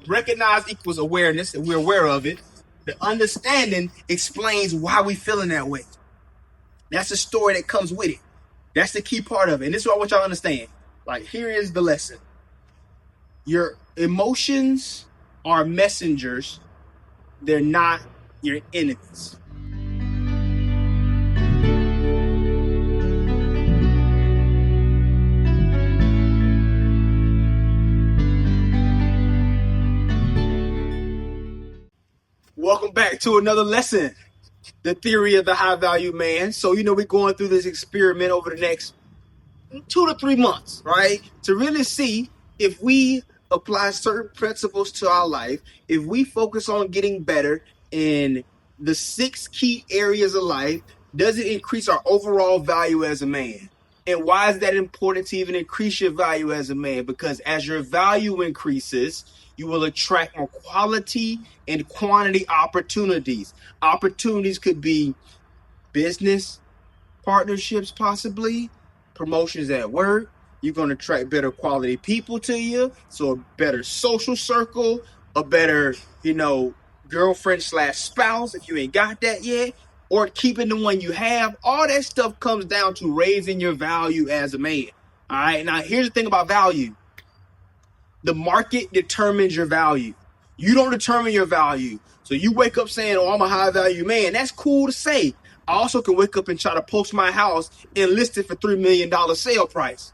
recognize equals awareness, and we're aware of it. The understanding explains why we feeling that way. That's the story that comes with it. That's the key part of it. And this is what I want y'all to understand. Like, here is the lesson. Your emotions are messengers. They're not your enemies. Welcome back to another lesson. The theory of the high value man. So, we're going through this experiment over the next 2 to 3 months, right? To really see if we apply certain principles to our life, if we focus on getting better in the 6 key areas of life, does it increase our overall value as a man? And why is that important to even increase your value as a man? Because as your value increases, you will attract more quality and quantity opportunities. Opportunities could be business partnerships, possibly promotions at work. You're going to attract better quality people to you. So a better social circle, a better, girlfriend / spouse if you ain't got that yet, or keeping the one you have. All that stuff comes down to raising your value as a man. All right. Now, here's the thing about value. The market determines your value. You don't determine your value. So you wake up saying, oh, I'm a high value man. That's cool to say. I also can wake up and try to post my house and list it for $3 million sale price.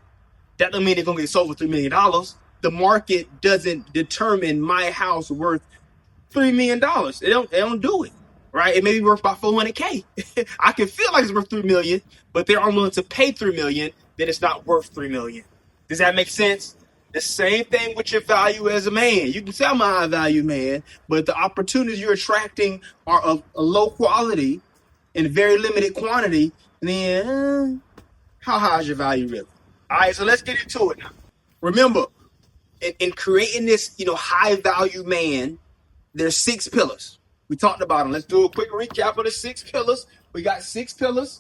That doesn't mean it's going to get sold for $3 million. The market doesn't determine my house worth $3 million. They don't do it, right? It may be worth about $400K. I can feel like it's worth $3 million, but they're unwilling to pay $3 million, then it's not worth $3 million. Does that make sense? The same thing with your value as a man. You can say I'm a high value man, but the opportunities you're attracting are of a low quality in very limited quantity, then how high is your value really? All right, so let's get into it now. Remember, in creating this, high value man, there's 6 pillars. We talked about them. Let's do a quick recap of the 6 pillars. We got 6 pillars.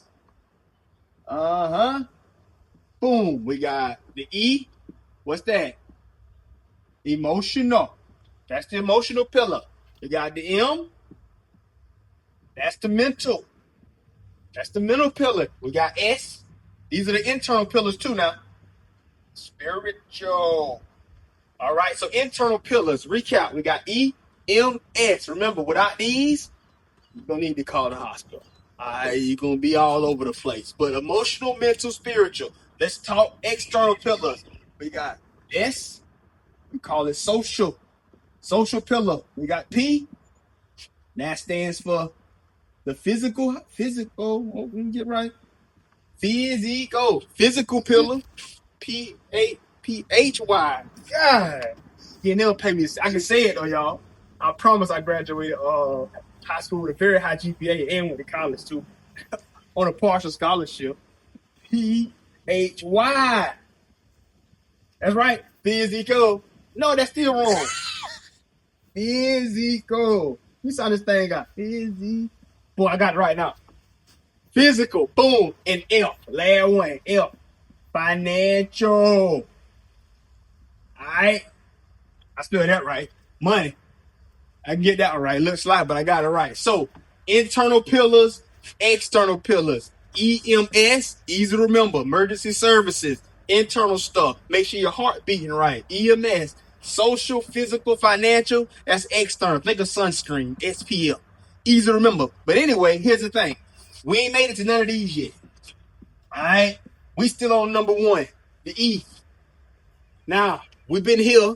Boom. We got the E. What's that? Emotional. That's the emotional pillar. We got the M. That's the mental. That's the mental pillar. We got S. These are the internal pillars too now. Spiritual. All right, so internal pillars. Recap. We got E, M, S. Remember, without these, you're going to need to call the hospital. All right, you're going to be all over the place. But emotional, mental, spiritual. Let's talk external pillars. We got S. We call it social. Social pillar. We got P. That stands for the physical, oh, we can get right. Physical pillar. P-H-Y. God. Yeah, they'll pay me. I can say it though, y'all. I promise I graduated high school with a very high GPA and went to college too. On a partial scholarship. P-H-Y. That's right. Physical. No, that's still wrong. Physical. You saw this thing got physical. Boy, I got it right now. Physical. Boom. And F. Last one. F. Financial. Alright. I spelled that right. Money. I can get that one right. Looks like, but I got it right. So, internal pillars, external pillars. EMS, easy to remember. Emergency services. Internal stuff. Make sure your heart beating right. EMS. Social, physical, financial. That's external. Think of sunscreen. SPF. Easy to remember. But anyway, here's the thing. We ain't made it to none of these yet. Alright? We still on number 1. The E. Now, we've been here.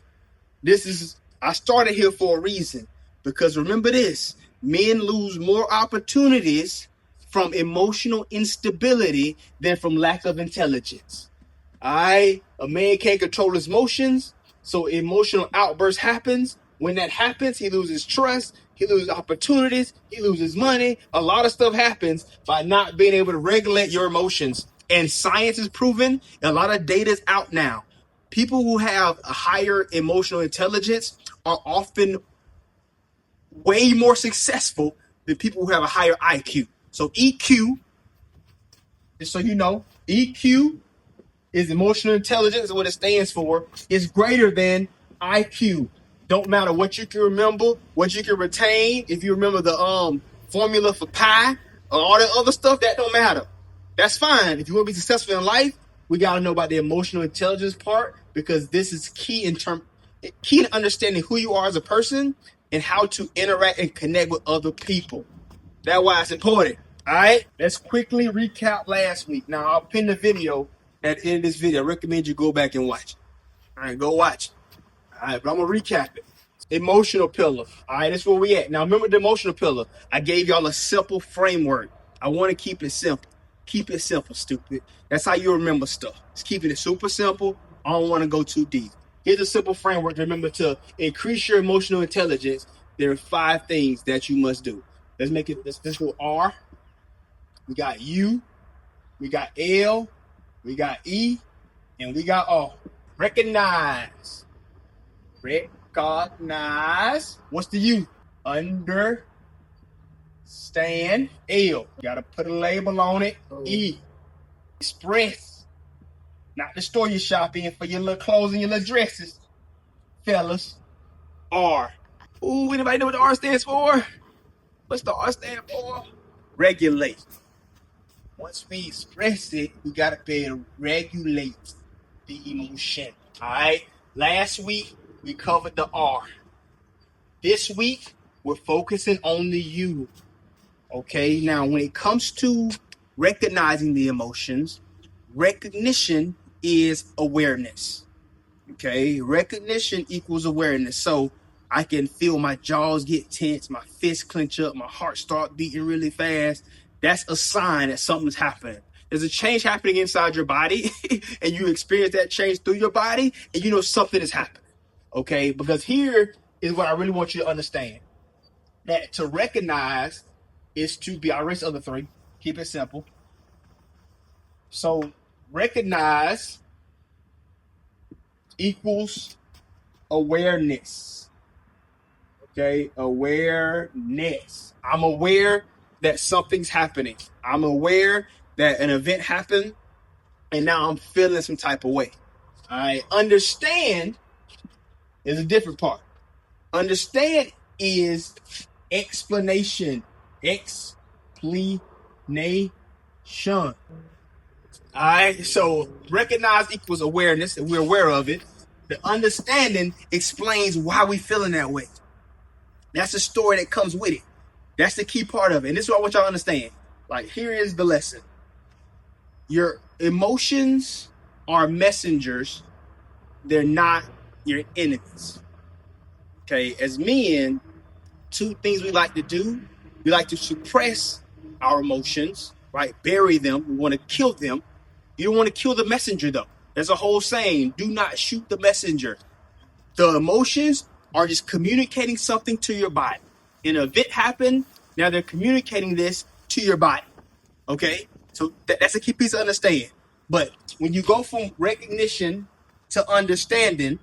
I started here for a reason. Because remember this. Men lose more opportunities from emotional instability than from lack of intelligence. Alright? A man can't control his emotions. So emotional outburst happens. When that happens, he loses trust. He loses opportunities. He loses money. A lot of stuff happens by not being able to regulate your emotions. And science is proven. A lot of data is out now. People who have a higher emotional intelligence are often way more successful than people who have a higher IQ. So EQ, just so you know, EQ is emotional intelligence, is what it stands for, is greater than IQ. Don't matter what you can remember, what you can retain. If you remember the formula for pi or all that other stuff, that don't matter. That's fine. If you want to be successful in life, we got to know about the emotional intelligence part, because this is key in understanding who you are as a person and how to interact and connect with other people. That's why it's important. All right, let's quickly recap last week. Now, I'll pin the video at the end of this video. I recommend you go back and watch it. All right, go watch it. All right, but I'm going to recap it. Emotional pillar. All right, that's where we at. Now, remember the emotional pillar. I gave y'all a simple framework. I want to keep it simple. Keep it simple, stupid. That's how you remember stuff. It's keeping it super simple. I don't want to go too deep. Here's a simple framework. Remember, to increase your emotional intelligence, there are 5 things that you must do. Let's make it, let's go R. We got U. We got L. We got E. And we got R. Recognize. Recognize. What's the U? Understand. L. You gotta put a label on it. E. Express. Not the store you shop in for your little clothes and your little dresses. Fellas. R. Ooh, anybody know what the R stands for? What's the R stand for? Regulate. Once we express it, we gotta be able to regulate the emotion. Alright? Last week, we covered the R. This week, we're focusing on the U. Okay? Now, when it comes to recognizing the emotions, recognition is awareness. Okay? Recognition equals awareness. So, I can feel my jaws get tense, my fists clench up, my heart start beating really fast. That's a sign that something's happening. There's a change happening inside your body, and you experience that change through your body, and you know something is happening. Okay? Because here is what I really want you to understand. That to recognize is to be, I'll erase the other 3. Keep it simple. So, recognize equals awareness. Okay? Awareness. I'm aware that something's happening. I'm aware that an event happened, and now I'm feeling some type of way. I understand is a different part. Understand is explanation. Explanation. Alright, so recognize equals awareness, and we're aware of it. The understanding explains why we're feeling that way. That's the story that comes with it. That's the key part of it. And this is what I want y'all to understand. Like, here is the lesson. Your emotions are messengers. They're not your enemies. Okay, as men, 2 things we like to do. We like to suppress our emotions, right? Bury them. We want to kill them. You don't want to kill the messenger, though. There's a whole saying, do not shoot the messenger. The emotions are just communicating something to your body. An event happened, now they're communicating this to your body. Okay? So that's a key piece to understand. But when you go from recognition to understanding,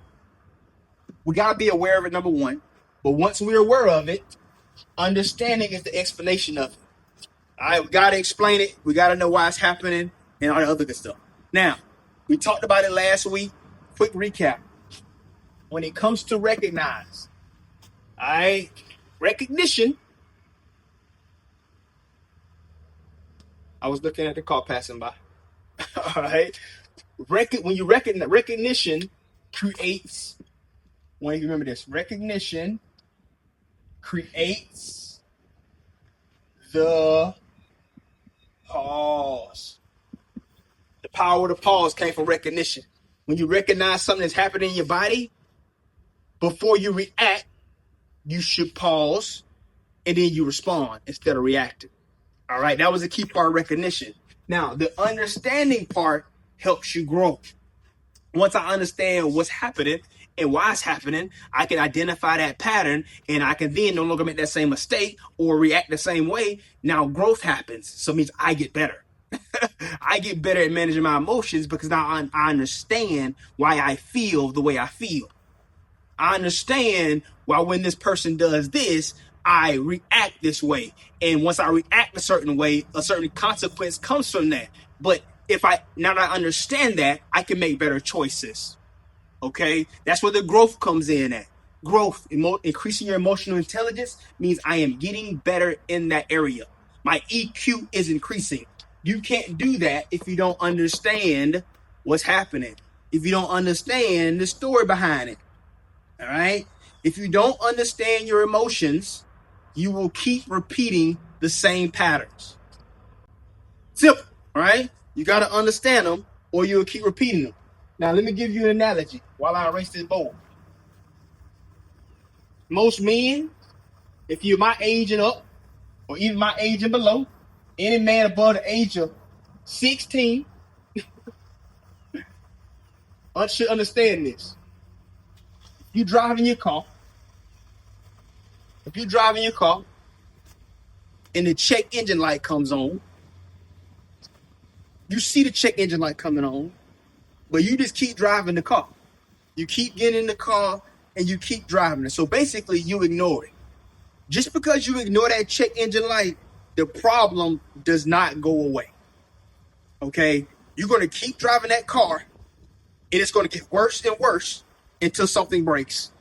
we got to be aware of it, number 1. But once we're aware of it, understanding is the explanation of it. All right, we got to explain it. We got to know why it's happening and all the other good stuff. Now, we talked about it last week. Quick recap. When it comes to recognize, all right, recognition. I was looking at the car passing by. All right. When you recognize, recognition creates, when you remember this, recognition creates the pause. The power of the pause came from recognition. When you recognize something that's happening in your body, before you react, you should pause and then you respond instead of reacting. All right, that was a key part of recognition. Now, the understanding part helps you grow. Once I understand what's happening and why it's happening, I can identify that pattern, and I can then no longer make that same mistake or react the same way. Now growth happens. So it means I get better. I get better at managing my emotions because now I understand why I feel the way I feel. I understand why when this person does this, I react this way. And once I react a certain way, a certain consequence comes from that. But now that I understand that, I can make better choices. Okay? That's where the growth comes in at. growth, increasing your emotional intelligence means I am getting better in that area. My EQ is increasing. You can't do that if you don't understand what's happening, if you don't understand the story behind it. All right? If you don't understand your emotions, you will keep repeating the same patterns. Simple, all right? You got to understand them or you'll keep repeating them. Now, let me give you an analogy while I erase this board. Most men, if you're my age and up, or even my age and below, any man above the age of 16 should understand this. If you're driving your car and the check engine light comes on, you see the check engine light coming on, but you just keep driving the car. You keep getting in the car and you keep driving it. So basically, you ignore it. Just because you ignore that check engine light, the problem does not go away. Okay? You're going to keep driving that car, and it's going to get worse and worse until something breaks.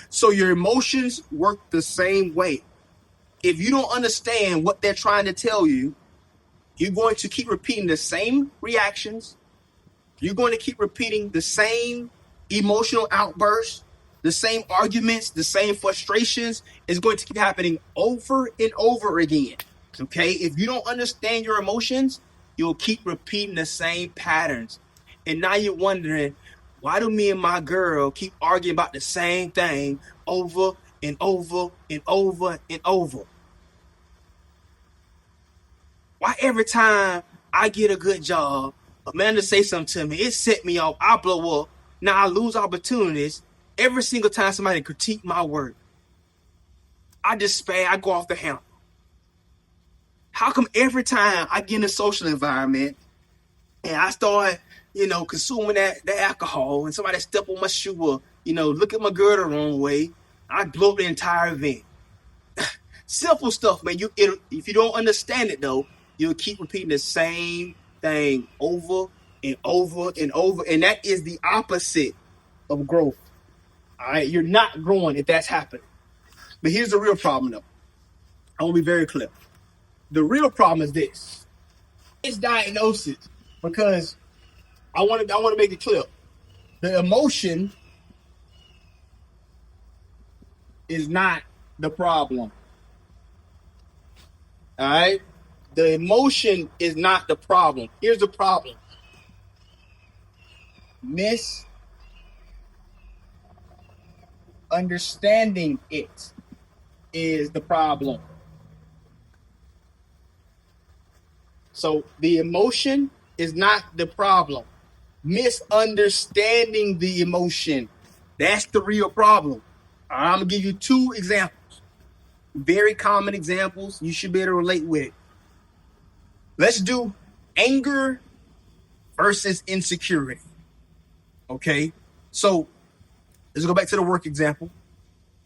So your emotions work the same way. If you don't understand what they're trying to tell you, you're going to keep repeating the same reactions. You're going to keep repeating the same emotional outbursts, the same arguments, the same frustrations. It's going to keep happening over and over again. Okay? If you don't understand your emotions, you'll keep repeating the same patterns. And now you're wondering, why do me and my girl keep arguing about the same thing over and over and over and over? Why every time I get a good job, Amanda say something to me, it set me off, I blow up. Now I lose opportunities every single time somebody critique my work. I despair, I go off the handle. How come every time I get in a social environment and I start, consuming that alcohol and somebody step on my shoe or, look at my girl the wrong way, I blow up the entire event? Simple stuff, man. If you don't understand it, though, you'll keep repeating the same thing over and over and over. And that is the opposite of growth. All right? You're not growing if that's happening. But here's the real problem, though. I want to be very clear. The real problem is this. It's diagnosis. Because I want to make it clear. The emotion is not the problem. All right? The emotion is not the problem. Here's the problem. Misunderstanding it is the problem. So the emotion is not the problem. Misunderstanding the emotion, that's the real problem. I'm going to give you 2 examples. Very common examples. You should be able to relate with it. Let's do anger versus insecurity. Okay? So, let's go back to the work example.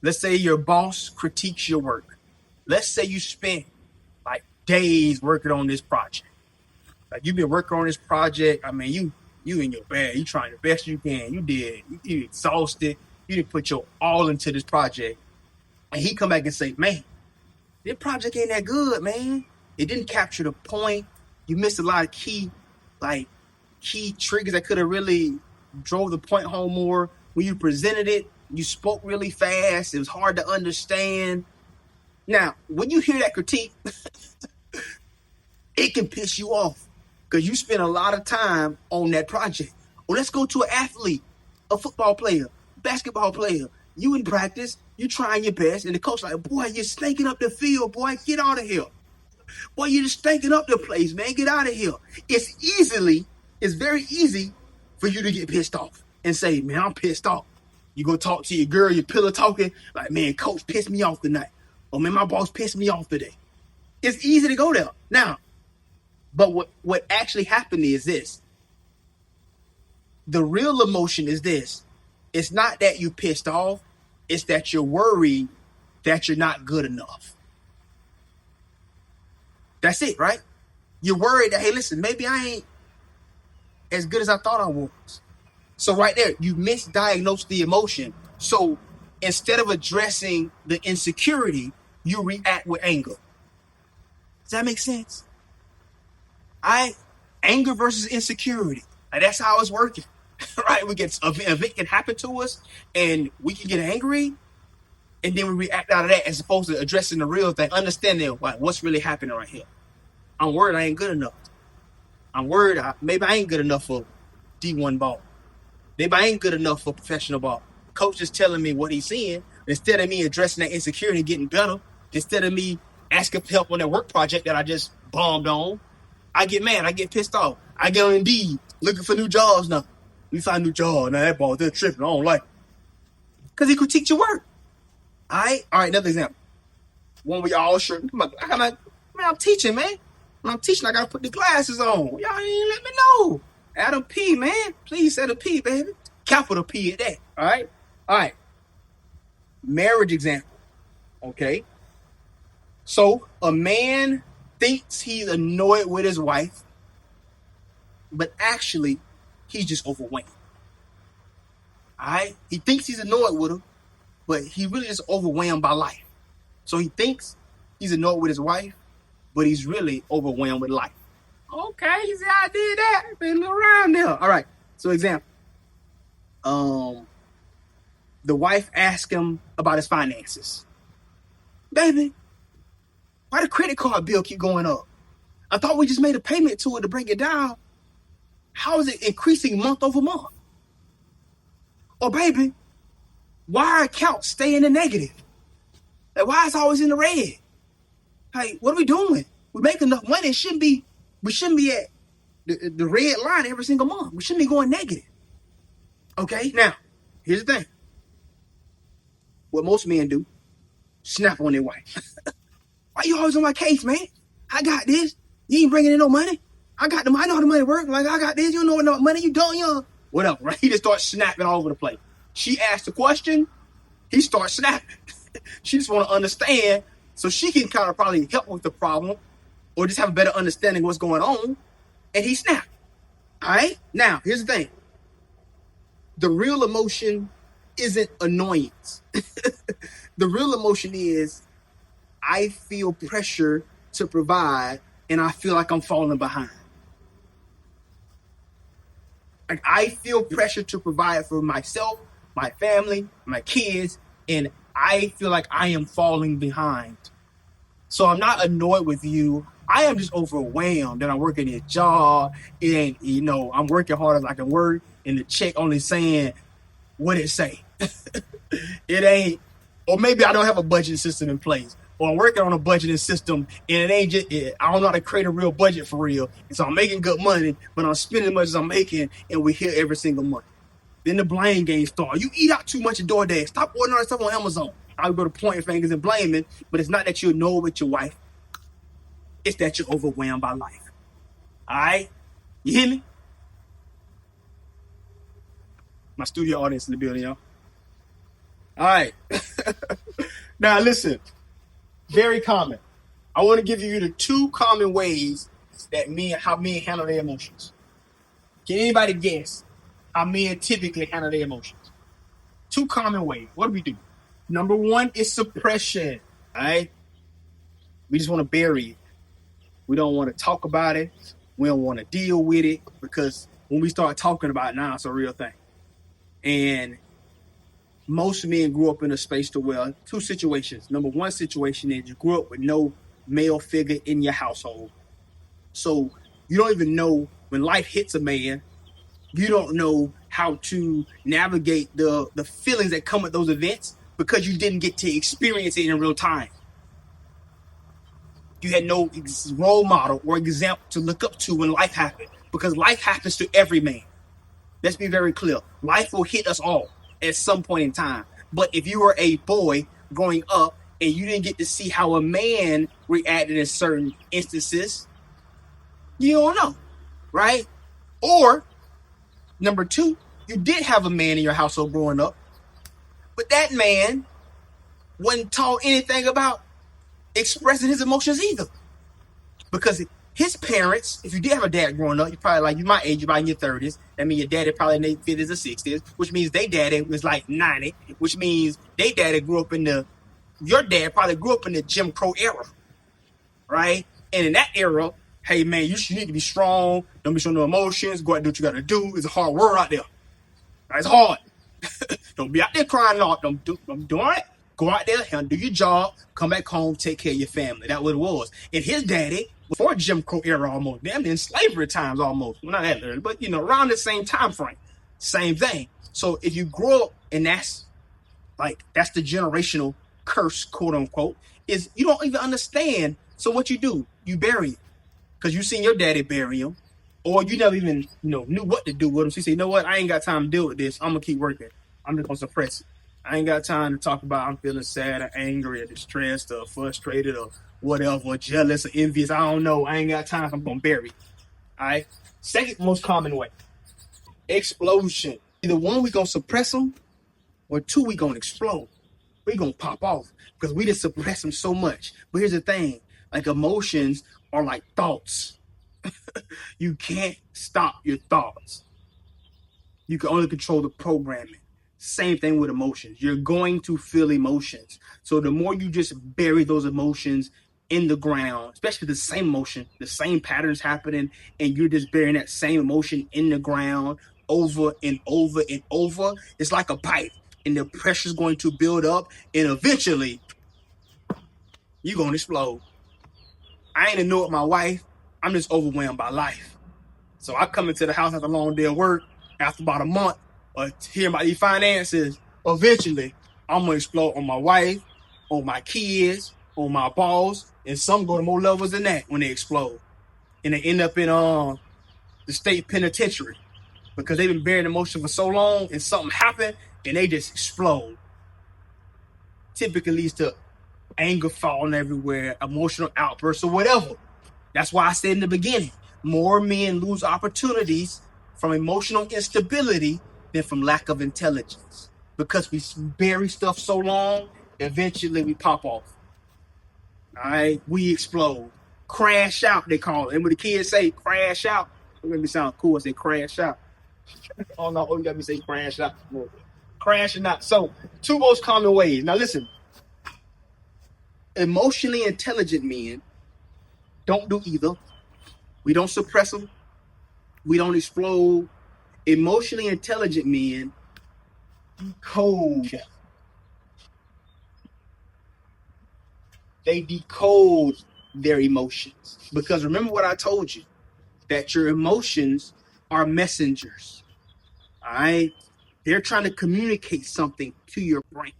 Let's say your boss critiques your work. Let's say you spent like days working on this project. Like you've been working on this project. I mean, you in your bag. You trying the best you can. You exhausted. You didn't put your all into this project. And he come back and say, man, this project ain't that good, man. It didn't capture the point. You missed a lot of key triggers that could have really drove the point home more. When you presented it, you spoke really fast. It was hard to understand. Now, when you hear that critique, it can piss you off because you spend a lot of time on that project. Or let's go to an athlete, a football player, basketball player. You in practice, you trying your best, and the coach like, boy, you're stinking up the field, boy, get out of here. Boy, you're just stinking up the place, man, get out of here. It's very easy for you to get pissed off and say, man, I'm pissed off. You go talk to your girl, your pillow talking, like, man, coach pissed me off tonight. Or, man, my boss pissed me off today. It's easy to go there. Now, but what actually happened is this. The real emotion is this. It's not that you pissed off. It's that you're worried that you're not good enough. That's it, right? You're worried that, hey, listen, maybe I ain't as good as I thought I was. So right there, you misdiagnosed the emotion. So instead of addressing the insecurity, you react with anger. Does that make sense? Anger versus insecurity. Like, that's how it's working. Right? We get an event can happen to us and we can get angry and then we react out of that as opposed to addressing the real thing, understanding like what's really happening right here. I'm worried I ain't good enough. I'm worried maybe I ain't good enough for D1 ball. Maybe I ain't good enough for professional ball. Coach is telling me what he's seeing. Instead of me addressing that insecurity and getting better, instead of me asking for help on that work project that I just bombed on, I get mad. I get pissed off. I get on Indeed looking for new jobs now. We find a new job. Now that ball, they're tripping. I don't like it. Because he critiqued your work. All right, another example. When we all sure, I'm teaching, man. When I'm teaching, I got to put the glasses on. Y'all ain't let me know. Add a P, man. Please add a P, baby. Capital P at that. All right. Marriage example. Okay. So a man thinks he's annoyed with his wife, but actually, he's just overwhelmed. All right. He thinks he's annoyed with her, but he really just overwhelmed by life. So he thinks he's annoyed with his wife, but he's really overwhelmed with life. Okay, you see how I did that? Been around there. All right. So example. The wife asked him about his finances. Baby, why the credit card bill keep going up? I thought we just made a payment to it to bring it down. How is it increasing month over month? Or baby, why our account stay in the negative? Like, why is it always in the red? Like, what are we doing? We make enough money. We shouldn't be at the red line every single month. We shouldn't be going negative. Okay, now, here's the thing. What most men do, snap on their wife. Why you always on my case, man? I got this. You ain't bringing in no money. I got them. I know how the money works. Like, I got this. You don't know no money. You don't, young. Whatever, right? He just starts snapping all over the place. She asked a question. He starts snapping. She just want to understand so she can kind of probably help with the problem or just have a better understanding of what's going on. And he snapped. All right? Now, here's the thing. The real emotion isn't annoyance. The real emotion is I feel pressure to provide and I feel like I'm falling behind. Like, I feel pressure to provide for myself, my family, my kids, and I feel like I am falling behind. So I'm not annoyed with you. I am just overwhelmed that I'm working this job and, I'm working hard as I can work and the check only saying what it say. It ain't, or maybe I don't have a budget system in place, or I'm working on a budgeting system and it ain't just, I don't know how to create a real budget for real. And so I'm making good money, but I'm spending as much as I'm making and we're here every single month. Then the blame game starts. You eat out too much at DoorDash. Stop ordering stuff on Amazon. I'll go to pointing fingers and blaming, but it's not that you're annoyed with your wife. It's that you're overwhelmed by life. All right? You hear me? My studio audience in the building, y'all. All right. Now, listen. Very common. I want to give you the two common ways that how men handle their emotions. Can anybody guess how men typically handle their emotions? Two common ways. What do we do? Number one is suppression. All right? We just want to bury it. We don't want to talk about it. We don't want to deal with it because when we start talking about it now, it's a real thing. And most men grew up in a space to where two situations. Number one situation is you grew up with no male figure in your household. So you don't even know when life hits a man, you don't know how to navigate the feelings that come with those events because you didn't get to experience it in real time. You had no role model or example to look up to when life happened because life happens to every man. Let's be very clear. Life will hit us all at some point in time. But if you were a boy growing up and you didn't get to see how a man reacted in certain instances, you don't know, right? Or, number two, you did have a man in your household growing up, but that man wasn't taught anything about expressing his emotions either. Because his parents, if you did have a dad growing up, you probably like you my age, you're about in your 30s. That means your daddy probably in their 50s or 60s, which means they daddy was like 90, which means they daddy grew up in your dad probably grew up in the Jim Crow era, right? And in that era, hey man, you need to be strong. Don't be showing no emotions. Go out and do what you got to do. It's a hard world out there. It's hard. Don't be out there crying off. Don't do it. Go out there and do your job. Come back home, take care of your family. That's what it was. And his daddy, before Jim Crow era almost, damn, in slavery times almost. Well, not that early, but around the same time frame. Same thing. So if you grow up and that's the generational curse, quote unquote, is you don't even understand. So what you do, you bury him. Because you seen your daddy bury him. Or you never even knew what to do with him. So you say, you know what, I ain't got time to deal with this. I'm gonna keep working. I'm just gonna suppress it. I ain't got time to talk about I'm feeling sad or angry or distressed or frustrated or whatever, or jealous or envious. I don't know. I ain't got time. I'm gonna bury it. Alright. Second most common way. Explosion. Either one, we gonna suppress them, or two, we gonna explode. We gonna pop off. Because we just suppress them so much. But here's the thing, like emotions are like thoughts. You can't stop your thoughts. You can only control the programming. Same thing with emotions. You're going to feel emotions. So the more you just bury those emotions in the ground, especially the same emotion, the same patterns happening, and you're just burying that same emotion in the ground over and over and over, it's like a pipe. And the pressure's going to build up, and eventually, you're going to explode. I ain't annoyed with my wife. I'm just overwhelmed by life. So I come into the house after a long day of work, after about a month of hearing about these finances. Eventually, I'm going to explode on my wife, on my kids, on my boss, and some go to more levels than that when they explode. And they end up in the state penitentiary because they've been bearing emotion for so long and something happened and they just explode. Typically leads to anger falling everywhere, emotional outbursts, or whatever. That's why I said in the beginning, more men lose opportunities from emotional instability than from lack of intelligence. Because we bury stuff so long, eventually we pop off. All right, we explode. Crash out, they call it. And when the kids say crash out, it make me sound cool. I say crash out. Oh no, you got me say crash out. Crashing out. So, two most common ways. Now listen, emotionally intelligent men don't do either. We don't suppress them. We don't explode. Emotionally intelligent men decode. They decode their emotions. Because remember what I told you, that your emotions are messengers. All right? They're trying to communicate something to your brain.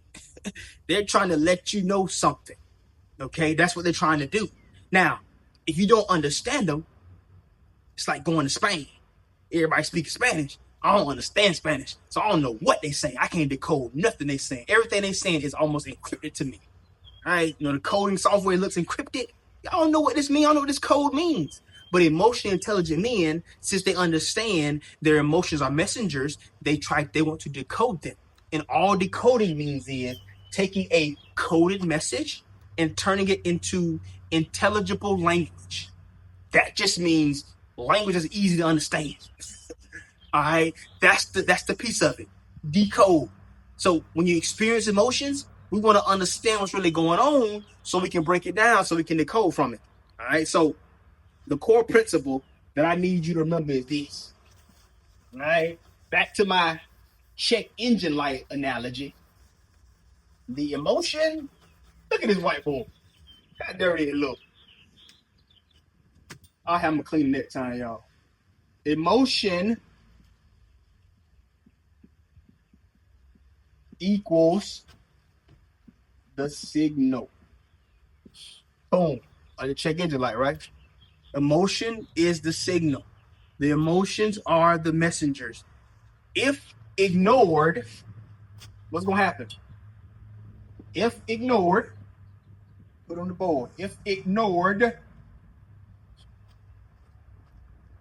They're trying to let you know something. Okay? That's what they're trying to do. Now, if you don't understand them, it's like going to Spain. Everybody speaks Spanish. I don't understand Spanish. So I don't know what they say. I can't decode nothing they saying. Everything they saying is almost encrypted to me. All right? The coding software looks encrypted. Y'all don't know what this means. I don't know what this code means. But emotionally intelligent men, since they understand their emotions are messengers, they want to decode them. And all decoding means is taking a coded message and turning it into intelligible language. That just means language is easy to understand. All right, that's the piece of it. Decode. So when you experience emotions, we want to understand what's really going on so we can break it down, so we can decode from it. All right, so the core principle that I need you to remember is this. All right, back to my check engine light analogy. The emotion, look at this whiteboard. How dirty it look. I'll have them clean next time, y'all. Emotion equals the signal. Boom. Like the check engine light, right? Emotion is the signal. The emotions are the messengers. If ignored, what's going to happen? If ignored, put on the board. If ignored,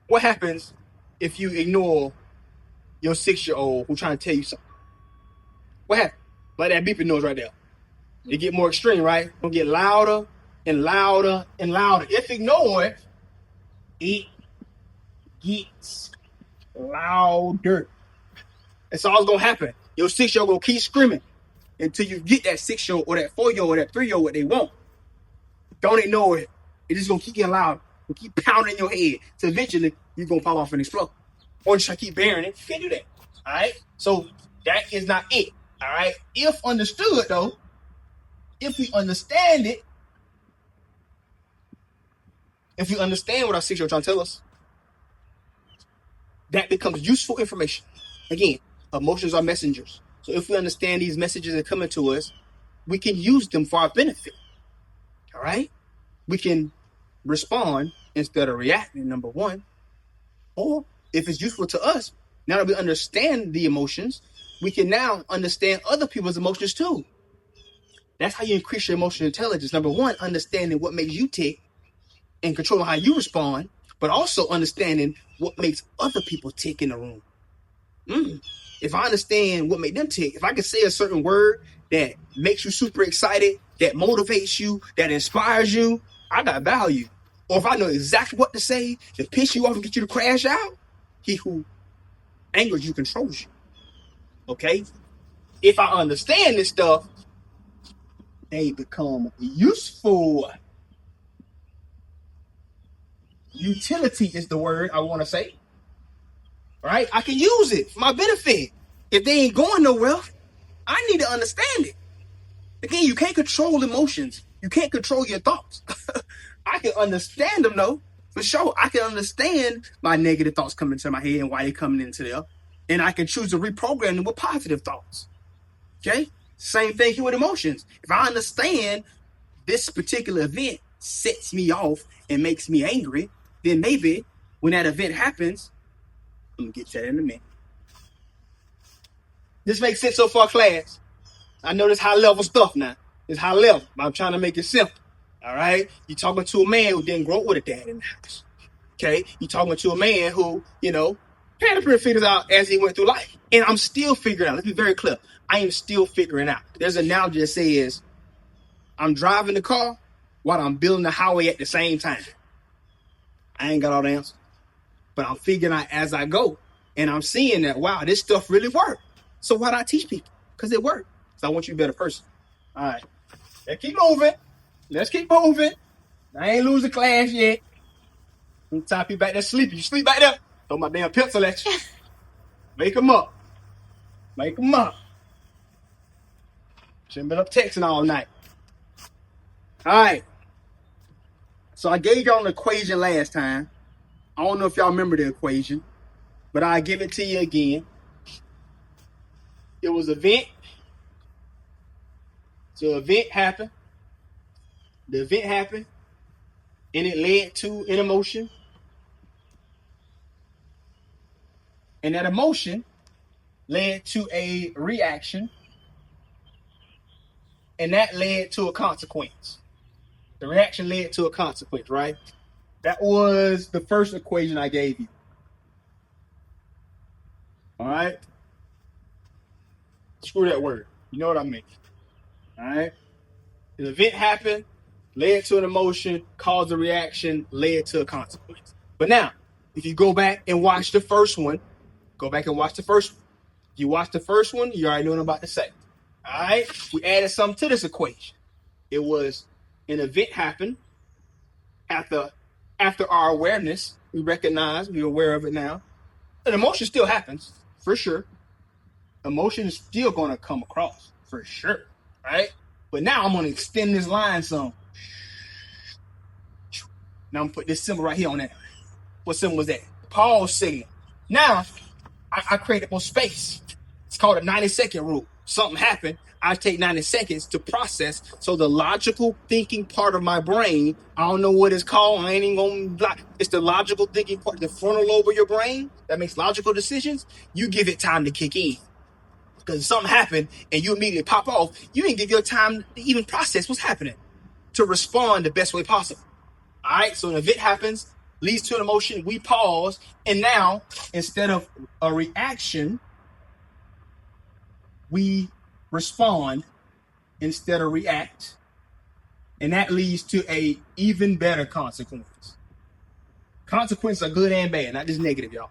what happens if you ignore your 6-year-old who's trying to tell you something? What happens? Like that beeping noise right there. It get more extreme, right? It'll get louder and louder and louder. If ignored, it gets louder. That's all gonna happen. Your 6-year-old gonna keep screaming until you get that 6-year-old or that 4-year-old or that 3-year-old what they want. Don't ignore it. It's just gonna keep getting loud. It'll keep pounding in your head. So eventually you're gonna fall off and explode. Or just keep bearing it. You can't do that. Alright? So that is not it. Alright? If understood though, if we understand it, if we understand what our 6-year-old trying to tell us, that becomes useful information. Again, emotions are messengers. So if we understand these messages that are coming to us, we can use them for our benefit. All right? We can respond instead of reacting, number one. Or if it's useful to us, now that we understand the emotions, we can now understand other people's emotions too. That's how you increase your emotional intelligence. Number one, understanding what makes you tick and controlling how you respond, but also understanding what makes other people tick in the room. If I understand what made them tick, if I can say a certain word that makes you super excited, that motivates you, that inspires you, I got value. Or if I know exactly what to say to piss you off and get you to crash out, he who angers you controls you. Okay? If I understand this stuff, they become useful. Utility is the word I want to say. Right? I can use it for my benefit. If they ain't going nowhere, I need to understand it. Again, you can't control emotions. You can't control your thoughts. I can understand them though, for sure. I can understand my negative thoughts coming into my head and why they're coming into there. And I can choose to reprogram them with positive thoughts. Okay? Same thing here with emotions. If I understand this particular event sets me off and makes me angry, then maybe when that event happens, I'm going to get to that in a minute. This makes sense so far, class? I know this high level stuff now. It's high level, but I'm trying to make it simple. All right? You're talking to a man who didn't grow up with a dad in the house. Okay? You're talking to a man who, parent figures out as he went through life. And I'm still figuring out. Let's be very clear. I am still figuring out. There's an analogy that says, I'm driving the car while I'm building the highway at the same time. I ain't got all the answers. But I'm figuring out as I go. And I'm seeing that, wow, this stuff really worked. So why do I teach people? Because it worked. So I want you to be a better person. All right. Let's keep moving. Let's keep moving. I ain't losing class yet. I'm type you back there sleepy. You sleep back there? Throw my damn pencil at you. Wake them up. Wake them up. Shouldn't been up texting all night. All right. So I gave y'all an equation last time. I don't know if y'all remember the equation, but I'll give it to you again. It was event. So event happened. The event happened. And it led to an emotion. And that emotion led to a reaction. And that led to a consequence. The reaction led to a consequence, right? That was the first equation I gave you. All right? Screw that word. You know what I mean. All right? An event happened, led to an emotion, caused a reaction, led to a consequence. But now, if you go back and watch the first one, go back and watch the first one. You watch the first one, you already know what I'm about to say. All right? We added something to this equation. It was an event happened. After our awareness, we recognize, we're aware of it now. An emotion still happens, for sure. Emotion is still going to come across, for sure, right? But now I'm going to extend this line some. Now I'm going to put this symbol right here on that. What symbol was that? Pause signal. Now, I created more space. It's called a 90-second rule. Something happened. I take 90 seconds to process. So the logical thinking part of my brain, I don't know what it's called. I ain't even going to lie. It's the logical thinking part, the frontal lobe of your brain that makes logical decisions. You give it time to kick in. Because something happened and you immediately pop off. You didn't give your time to even process what's happening, to respond the best way possible. All right, so an event happens, leads to an emotion, we pause, and now, instead of a reaction, we respond instead of react. And that leads to a even better consequence. Consequences are good and bad, not just negative, y'all.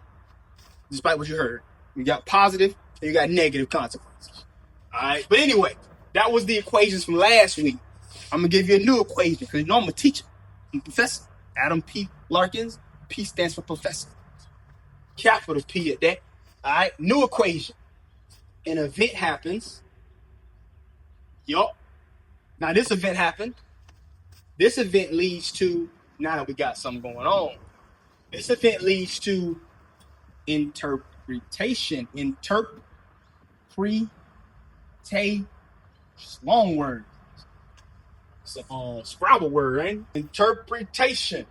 Despite what you heard. You got positive and you got negative consequences. All right. But anyway, that was the equations from last week. I'm going to give you a new equation because you know I'm a teacher. I'm a professor. Adam P. Larkins. P stands for professor. Capital P at that. All right. New equation. An event happens. Yup. Now this event happened. This event leads to, now that we got something going on, this event leads to interpretation. Long word. It's a Scrabble word, right? Interpretation.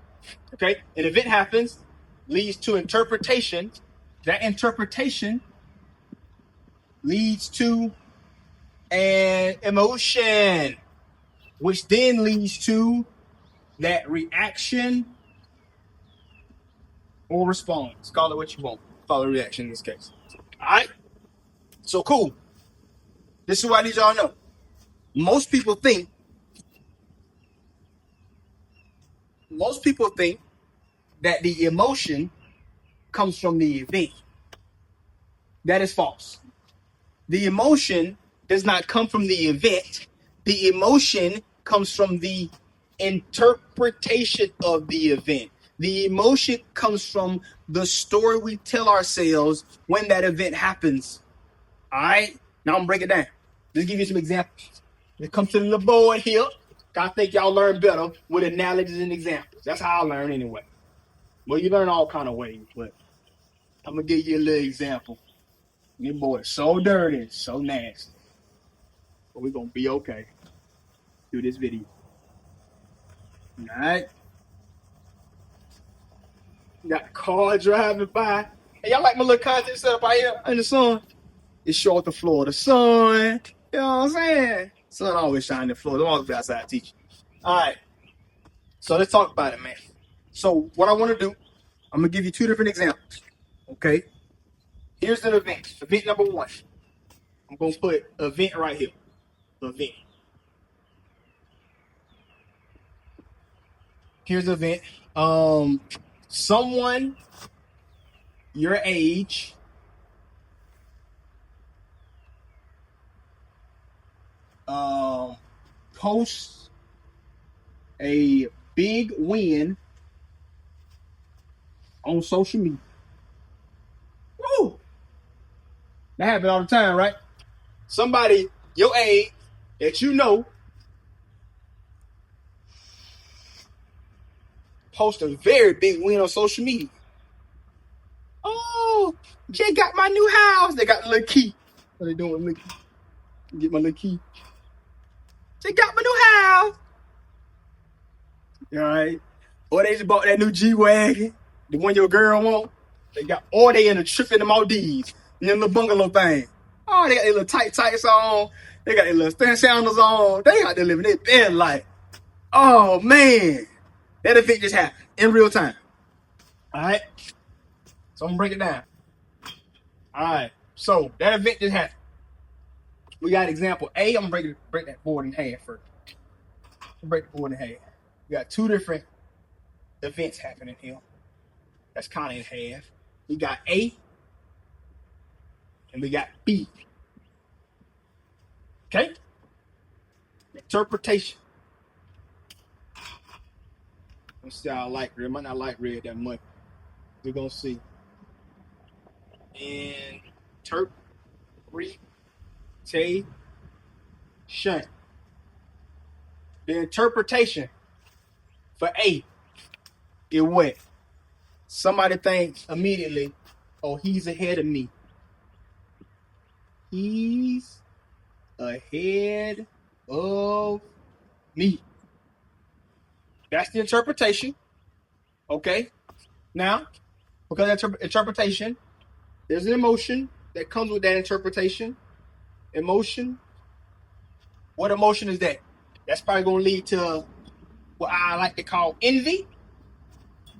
Okay? An event happens, leads to interpretation. That interpretation leads to an emotion, which then leads to that reaction or response. Call it what you want. Call it reaction in this case. All right? So cool. This is what I need y'all to know. Most people think that the emotion comes from the event. That is false. The emotion does not come from the event. The emotion comes from the interpretation of the event. The emotion comes from the story we tell ourselves when that event happens. All right? Now I'm going to break it down. Let's give you some examples. It comes to the board here. I think y'all learn better with analogies and examples. That's how I learn anyway. Well, you learn all kind of ways, but I'm going to give you a little example. Your boy is so dirty, so nasty. But we're going to be okay through this video. All right? Got the car driving by. Hey, y'all like my little content set up out here in the sun? It's short the floor. The sun. You know what I'm saying? Sun always shine the floor. Don't always be outside teaching. All right. So let's talk about it, man. So what I want to do, I'm going to give you two different examples. Okay? Here's an event. Event number one. I'm going to put event right here. Event. Here's the event. Someone your age posts a big win on social media. Woo! That happens all the time, right? Somebody your age that you know post a very big win on social media. Oh, Jay got my new house. They got the little key. What are they doing with the key? Get my little key. Jay got my new house. All right. Or they just bought that new G-Wagon, the one your girl want. They got, or they in a trip in the Maldives, in them little bungalow thing. Oh, they got their little tights on. They got their little sandals on. They got to living their best life. Oh, man. That event just happened in real time. All right. So I'm going to break it down. All right. So that event just happened. We got example A. I'm going to break that board in half first. Break the board in half. We got two different events happening here. That's kind of in half. We got A and we got B. Okay? Interpretation. Let's see how I like red. I might not like red that much. We're going to see. Interpretation. The interpretation for A is what? Somebody thinks immediately, oh, he's ahead of me. He's ahead of me. That's the interpretation. Okay? Now, because of that interpretation, there's an emotion that comes with that interpretation. Emotion. What emotion is that? That's probably going to lead to what I like to call envy.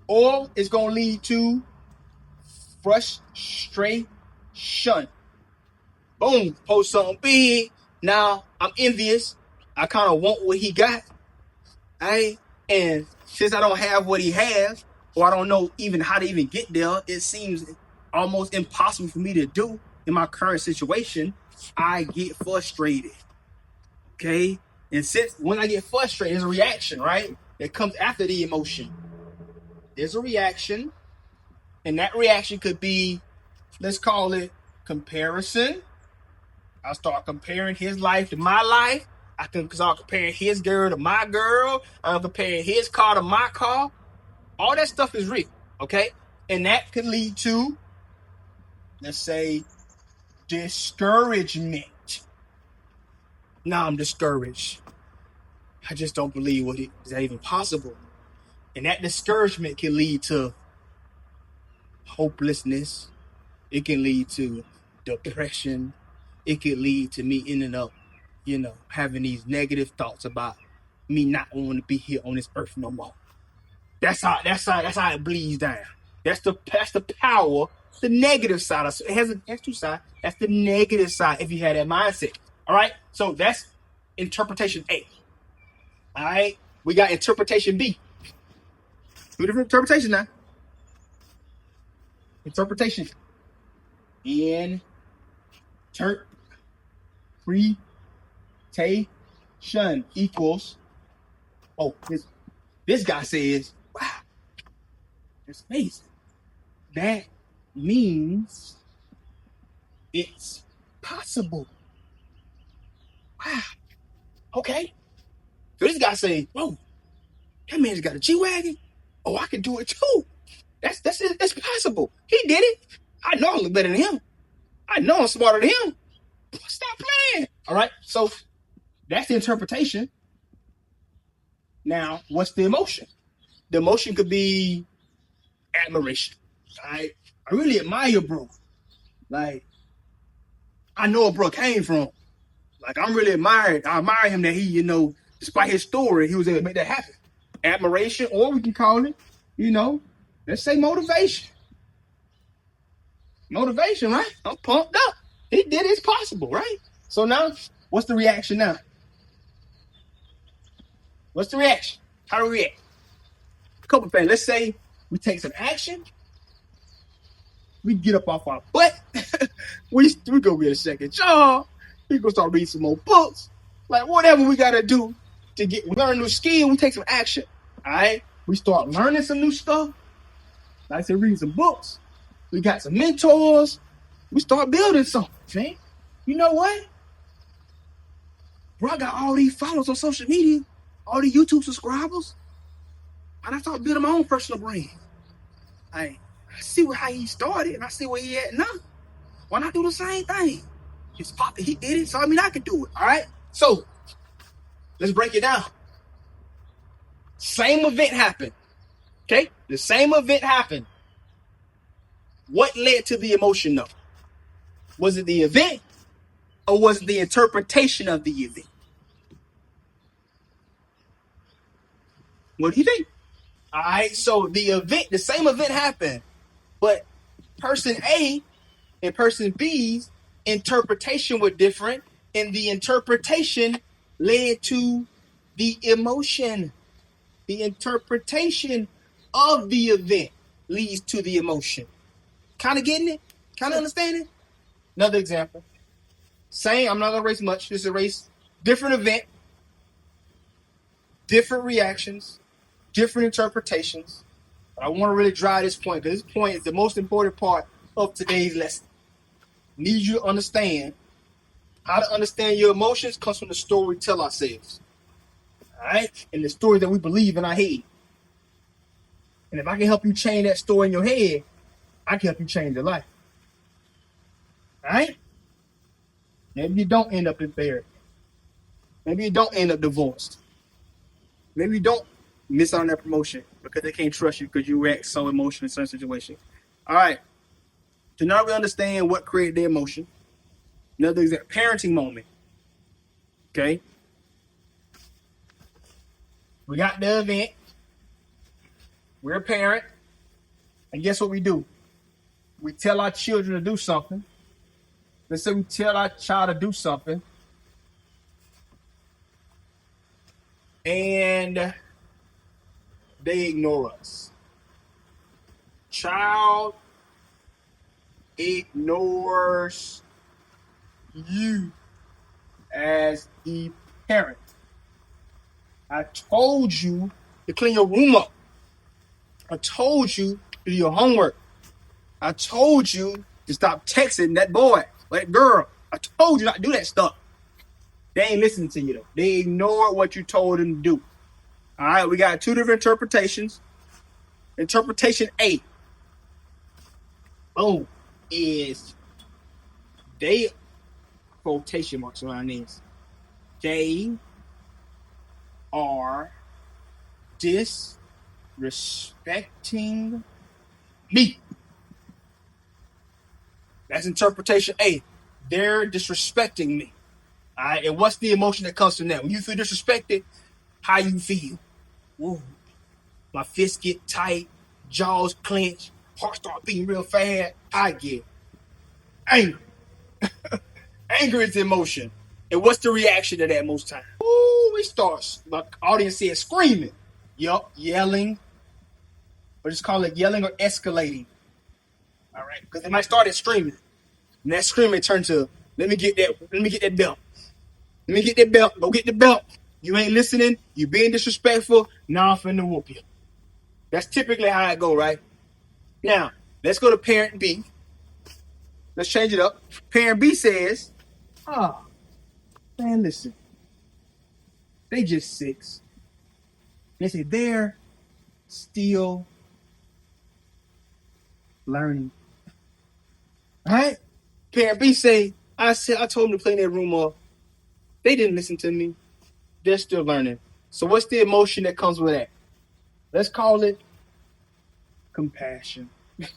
Or it's going to lead to frustration. Boom. Post something big. Now, I'm envious. I kind of want what he got. Right? And since I don't have what he has, or I don't know even how to even get there. It seems almost impossible for me to do in my current situation. I get frustrated. Okay? And since when I get frustrated, there's a reaction, right? That comes after the emotion. There's a reaction, and that reaction could be, let's call it comparison. I start comparing his life to my life. I can start comparing his girl to my girl. I'm comparing his car to my car. All that stuff is real, okay? And that can lead to, let's say, discouragement. Now I'm discouraged. I just don't believe is that even possible. And that discouragement can lead to hopelessness. It can lead to depression. It could lead to me ending up, having these negative thoughts about me not wanting to be here on this earth no more. That's how it bleeds down. That's the power, the negative side. It has two sides. That's the negative side if you had that mindset. All right. So that's interpretation A. All right. We got interpretation B. Two different interpretations now. Interpretation. Interpretation equals. Oh, this guy says, wow, that's amazing. That means it's possible. Wow. Okay. So this guy say, whoa, that man's got a G-Wagon. Oh, I can do it too. That's possible. He did it. I know I look better than him. I know I'm smarter than him. Stop playing. All right. So that's the interpretation. Now, what's the emotion? The emotion could be admiration. I really admire bro. Like, I know where bro came from. Like, I'm really admired. I admire him that he, despite his story, he was able to make that happen. Admiration, or we can call it, let's say motivation. Motivation, right? I'm pumped up. He did it. It's possible, right? So now, what's the reaction now? What's the reaction? How do we react? A couple things. Let's say we take some action. We get up off our butt. we go get a second job. We go start reading some more books. Like, whatever we got to do to learn new skill, we take some action. All right? We start learning some new stuff. Like I said, reading some books. We got some mentors. We start building something, man. You know what? Bro, I got all these followers on social media, all the YouTube subscribers, and I start building my own personal brand. I see how he started, and I see where he at now. Why not do the same thing? His papa, he did it, so I mean I can do it. All right. So let's break it down. Same event happened. Okay, the same event happened. What led to the emotion, though? Was it the event, or was it the interpretation of the event? What do you think? All right, so the same event happened, but person A and person B's interpretation were different, and the interpretation led to the emotion. The interpretation of the event leads to the emotion. Kind of getting it? Kind of understanding? Another example. Same, I'm not going to erase much. Just erase different event, different reactions, different interpretations. But I want to really drive this point, because this point is the most important part of today's lesson. Need you to understand how to understand your emotions comes from the story we tell ourselves. All right? And the story that we believe in our head. And if I can help you change that story in your head, I can help you change your life. All right? Maybe you don't end up in therapy. Maybe you don't end up divorced. Maybe you don't miss out on that promotion because they can't trust you because you react so emotional in certain situations. All right. So now we understand what created the emotion. Another example, parenting moment. Okay. We got the event. We're a parent. And guess what we do? We tell our children to do something. Let's say we tell our child to do something. And they ignore us. child ignores you as the parent. I told you to clean your room up. I told you to do your homework. I told you to stop texting that boy or that girl. I told you not to do that stuff. They ain't listening to you though. They ignored what you told them to do. All right, we got two different interpretations. Interpretation A, boom, is they, quotation marks around these. They are disrespecting me. That's interpretation A. They're disrespecting me. All right, and what's the emotion that comes from that? When you feel disrespected, how you feel? Ooh, my fists get tight, jaws clench, heart start beating real fast. I get angry. Anger is emotion. And what's the reaction to that most times? Ooh, it starts, like the audience says, screaming. Yup, yelling. Or just call it yelling or escalating. All right, because they might start at screaming. And that screaming turns to, let me get that belt. Let me get that belt. Go get the belt. You ain't listening. You being disrespectful. Now I'm finna whoop you. That's typically how it go, right? Now, let's go to parent B. Let's change it up. Parent B says, man, listen. They just 6. They say they're still learning. All right? Parent B say, I told them to clean their room up. They didn't listen to me. They're still learning. So what's the emotion that comes with that? Let's call it compassion. Because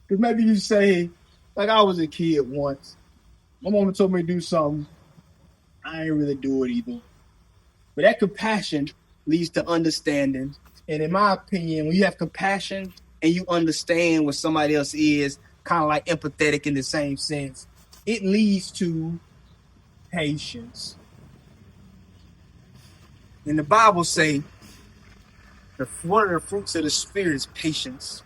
maybe you say, like I was a kid once. My mama told me to do something. I ain't really do it either. But that compassion leads to understanding. And in my opinion, when you have compassion and you understand what somebody else is, kind of like empathetic in the same sense, it leads to patience. And the Bible say one of the fruits of the Spirit is patience.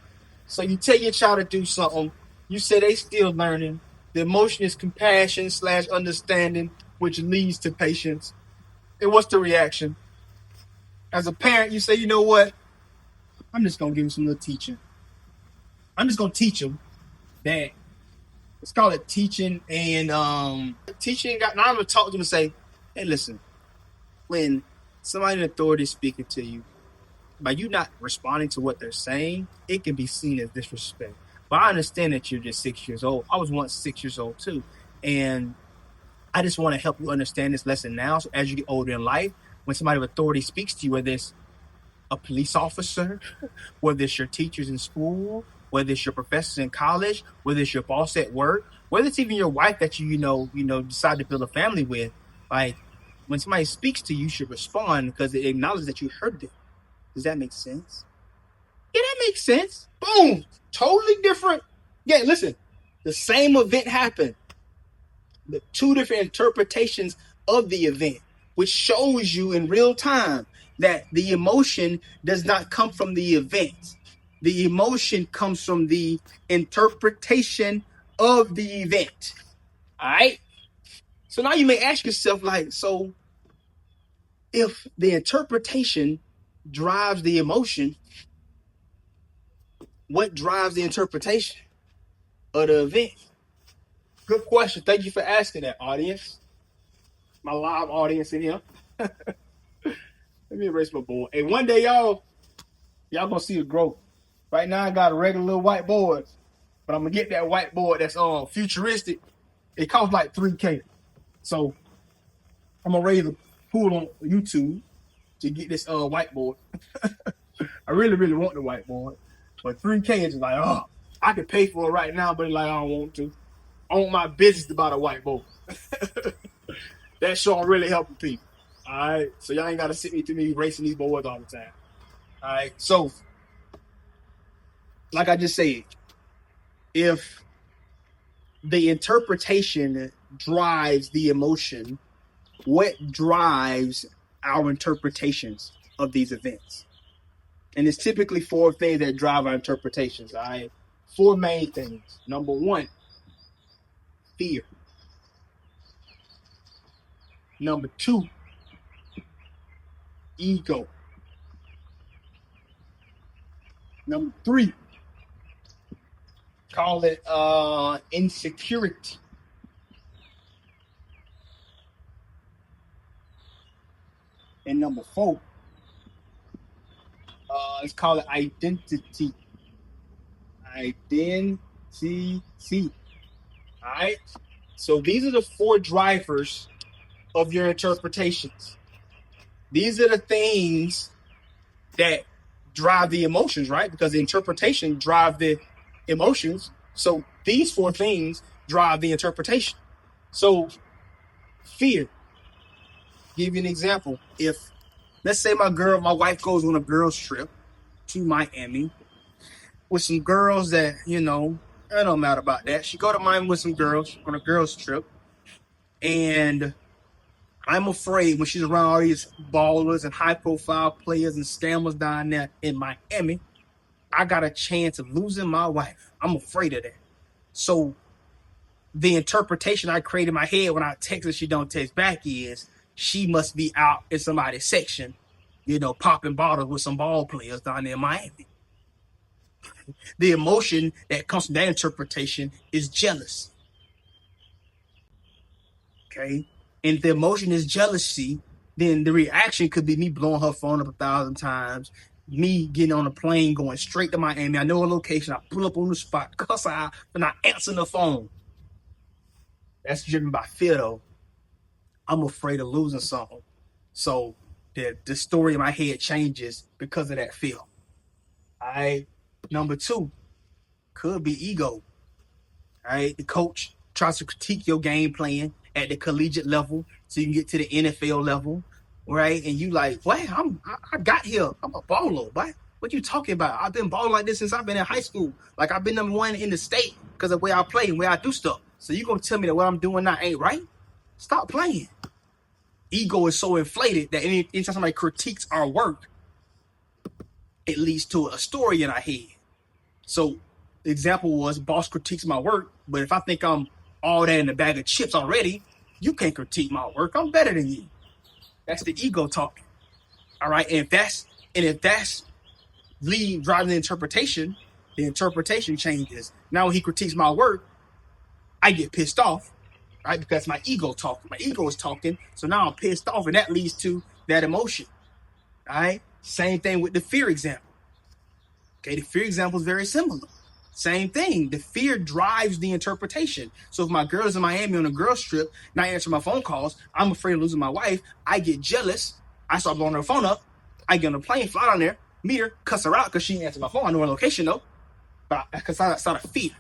So you tell your child to do something, you say they still learning. The emotion is compassion / understanding, which leads to patience. And what's the reaction? As a parent, you say, you know what? I'm just going to give them some little teaching. I'm just going to teach them that. Let's call it teaching and teaching. Now I'm going to talk to them and say, hey, listen, when somebody in authority is speaking to you, by you not responding to what they're saying, it can be seen as disrespect. But I understand that you're just 6 years old. I was once 6 years old too. And I just want to help you understand this lesson now. So as you get older in life, when somebody of authority speaks to you, whether it's a police officer, whether it's your teachers in school, whether it's your professors in college, whether it's your boss at work, whether it's even your wife that you decide to build a family with, like when somebody speaks to you, you should respond because it acknowledges that you heard them. Does that make sense? Yeah, that makes sense. Boom. Totally different. Yeah, listen. The same event happened. The two different interpretations of the event, which shows you in real time that the emotion does not come from the event. The emotion comes from the interpretation of the event. All right? So now you may ask yourself, like, so if the interpretation drives the emotion, what drives the interpretation of the event? Good question. Thank you for asking that, audience. My live audience in here. Let me erase my board. Hey, one day, y'all gonna see the growth. Right now, I got a regular little whiteboard, but I'm gonna get that whiteboard that's futuristic. It costs like $3K. So I'm gonna raise a pool on YouTube to get this whiteboard. I really, really want the whiteboard, but $3K is like, I could pay for it right now, but like I don't want to. I want my business to buy the whiteboard. That show I'm really helping people. All right, so y'all ain't gotta sit me through me racing these boards all the time. All right, so like I just said, if the interpretation drives the emotion, what drives our interpretations of these events? And it's typically four things that drive our interpretations. All right, four main things. Number one, fear. Number two, ego. Number three, call it insecurity. And number four, let's call it identity. Identity. All right. So these are the four drivers of your interpretations. These are the things that drive the emotions, right? Because the interpretation drive the emotions. So these four things drive the interpretation. So fear. Give you an example. If, let's say my wife goes on a girls trip to Miami with some girls that, it don't matter about that. She go to Miami with some girls on a girls trip. And I'm afraid when she's around all these ballers and high profile players and scammers down there in Miami, I got a chance of losing my wife. I'm afraid of that. So the interpretation I create in my head when I text her, she don't text back is she must be out in somebody's section, popping bottles with some ball players down there in Miami. The emotion that comes from that interpretation is jealousy. Okay? And if the emotion is jealousy, then the reaction could be me blowing her phone up 1,000 times, me getting on a plane, going straight to Miami. I know a location. I pull up on the spot, cuss her out for not answering the phone. That's driven by fear, though. I'm afraid of losing something. So the story in my head changes because of that fear. All right. Number two, could be ego. All right. The coach tries to critique your game plan at the collegiate level so you can get to the NFL level, right? And you like, wait, I got here. I'm a baller. What you talking about? I've been balling like this since I've been in high school. Like I've been number one in the state because of the way I play and the way I do stuff. So you gonna tell me that what I'm doing now ain't right? Stop playing. Ego is so inflated that anytime somebody critiques our work, it leads to a story in our head. So the example was boss critiques my work, but if I think I'm all that in a bag of chips already, you can't critique my work. I'm better than you. That's the ego talking. All right. And if that's driving the interpretation changes. Now when he critiques my work, I get pissed off, right? Because my ego talking. My ego is talking. So now I'm pissed off, and that leads to that emotion. All right. Same thing with the fear example. Okay, the fear example is very similar. Same thing. The fear drives the interpretation. So if my girl's in Miami on a girls trip, not answering my phone calls, I'm afraid of losing my wife. I get jealous. I start blowing her phone up. I get on a plane, fly down there, meet her, cuss her out because she didn't answer my phone. I know her location though, but because I started fear.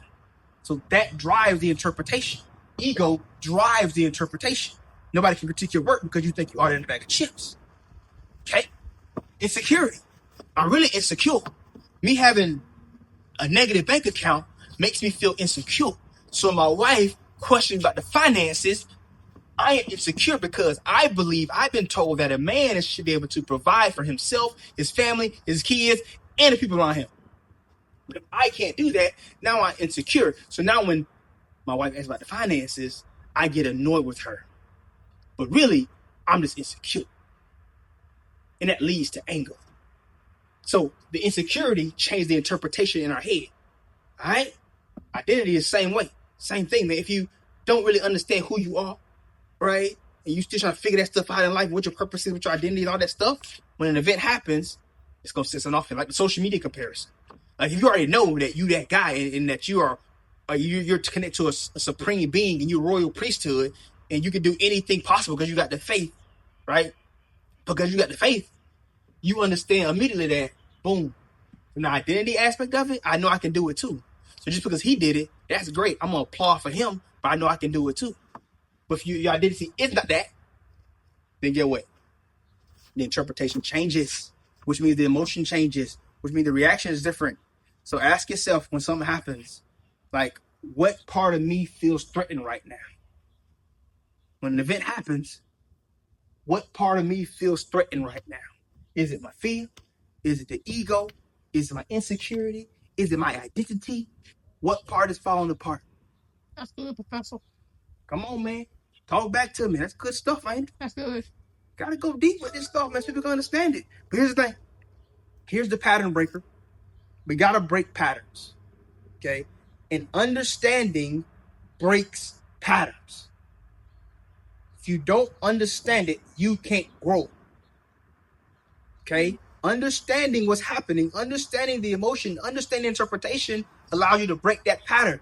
So that drives the interpretation. Ego drives the interpretation. Nobody can critique your work because you think you are in a bag of chips. Okay? Insecurity. I'm really insecure. Me having a negative bank account makes me feel insecure. So my wife questions about the finances. I am insecure because I believe I've been told that a man should be able to provide for himself, his family, his kids, and the people around him. But if I can't do that, now I'm insecure. So now when my wife asks about the finances, I get annoyed with her. But really, I'm just insecure. And that leads to anger. So the insecurity changed the interpretation in our head. All right? Identity is the same way. Same thing, man. If you don't really understand who you are, right? And you still trying to figure that stuff out in life, what your purpose is, what your identity and all that stuff, when an event happens, it's going to set something off in like the social media comparison. Like if you already know that you that guy and that you are, you're connected to a supreme being and you're royal priesthood and you can do anything possible because you got the faith, right? Because you got the faith, you understand immediately that, boom, from the identity aspect of it, I know I can do it too. So just because he did it, that's great. I'm going to applaud for him, but I know I can do it too. But if your identity is not that, then get what? The interpretation changes, which means the emotion changes, which means the reaction is different. So ask yourself when something happens, like, what part of me feels threatened right now? When an event happens, what part of me feels threatened right now? Is it my fear? Is it the ego? Is it my insecurity? Is it my identity? What part is falling apart? That's good, Professor. Come on, man. Talk back to me. That's good stuff, man. That's good. Gotta go deep with this stuff, man, so people can understand it. But here's the thing. Here's the pattern breaker. We gotta break patterns. Okay? And understanding breaks patterns. If you don't understand it, you can't grow. Okay? Understanding what's happening, understanding the emotion, understanding interpretation allows you to break that pattern.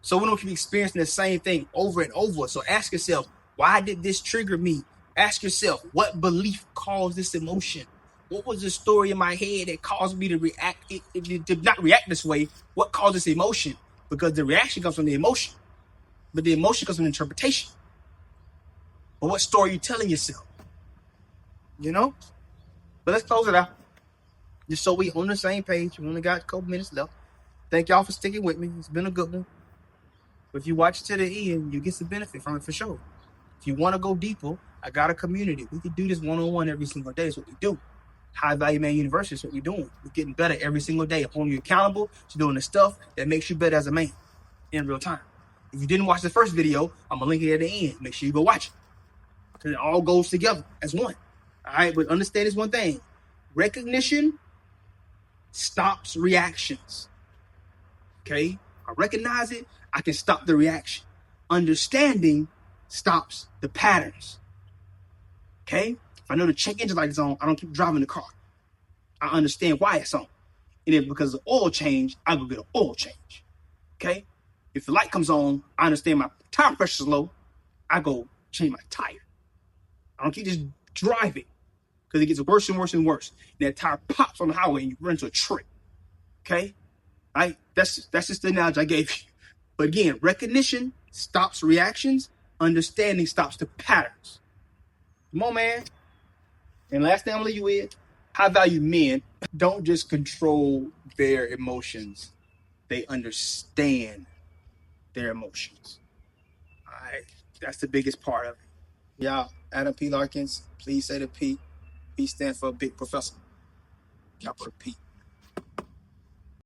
So we don't keep experiencing the same thing over and over. So ask yourself, why did this trigger me? Ask yourself, what belief caused this emotion? What was the story in my head that caused me to react, to not react this way? What caused this emotion? Because the reaction comes from the emotion, but the emotion comes from the interpretation. But what story are you telling yourself? You know? But let's close it out. Just so we on the same page. We only got a couple minutes left. Thank y'all for sticking with me. It's been a good one. But if you watch it to the end, you get some benefit from it for sure. If you want to go deeper, I got a community. We can do this one-on-one every single day. That's what we do. High Value Man University is what we're doing. We're getting better every single day. I'm holding you accountable to doing the stuff that makes you better as a man in real time. If you didn't watch the first video, I'm going to link it at the end. Make sure you go watch it. Because it all goes together as one. All right? But understand this one thing. Recognition stops reactions. Okay? I recognize it. I can stop the reaction. Understanding stops the patterns. Okay? If I know the check engine light is on, I don't keep driving the car. I understand why it's on. And if because of oil change, I go get an oil change. Okay? If the light comes on, I understand my tire pressure is low. I go change my tire. I don't keep just driving because it gets worse and worse and worse. And that tire pops on the highway and you run into a tree. Okay? Right? That's just the analogy I gave you. But again, recognition stops reactions. Understanding stops the patterns. Come on, man. And last thing I'm going to leave you with, high value men don't just control their emotions. They understand their emotions. All right. That's the biggest part of it. Y'all, Adam P. Larkins, please say the P. P stands for Big Professor. Capital P.